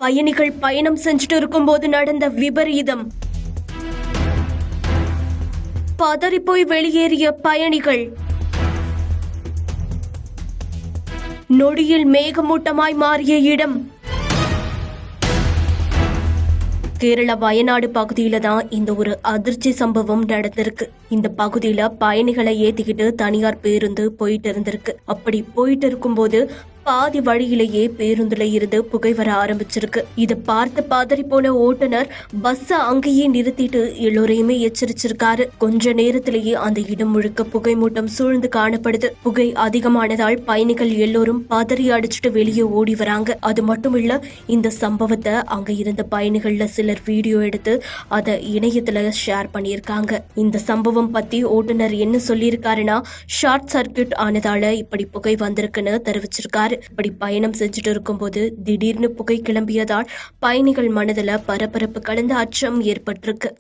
பயணிகள் பயணம் செஞ்சுட்டு இருக்கும்போது நடந்த விபரீதம். பதறிப்போய் வெளியேறிய பயணிகள். நொடியில் மேகமூட்டமாய் மாறிய இடம். கேரளா வயநாடு பகுதியில தான் இந்த ஒரு அதிர்ச்சி சம்பவம் நடந்திருக்கு. இந்த பகுதியில பயணிகளை ஏத்திக்கிட்டு தனியார் பேருந்து போயிட்டு இருந்திருக்கு. அப்படி போயிட்டு இருக்கும்போது பாதி வழியிலேயே பேருந்துல இருந்து புகை வர ஆரம்பிச்சிருக்கு. இத பார்த்து பதறி போன ஓட்டுநர் பஸ்ஸ அங்கேயே நிறுத்திட்டு எல்லோரையுமே எச்சரிச்சிருக்காரு. கொஞ்ச நேரத்திலேயே அந்த இடம் முழுக்க புகை மூட்டம் சூழ்ந்து காணப்படுது. புகை அதிகமானதால் பயணிகள் எல்லோரும் பதறி அடிச்சுட்டு வெளியே ஓடி வராங்க. அது மட்டும் இல்ல, இந்த சம்பவத்தை அங்க இருந்த பயணிகள்ல சிலர் வீடியோ எடுத்து அதை இணையத்துல ஷேர் பண்ணியிருக்காங்க. இந்த சம்பவம் பத்தி ஓட்டுநர் என்ன சொல்லியிருக்காருன்னா, ஷார்ட் சர்க்கியூட் ஆனதால இப்படி புகை வந்திருக்குன்னு தெரிவிச்சிருக்காரு. இப்படி பயணம் செஞ்சுட்டு இருக்கும்போது திடீர்னு புகை கிளம்பியதால் பயணிகள் மனதில் பரபரப்பு கலந்த அச்சம் ஏற்பட்டிருக்கு.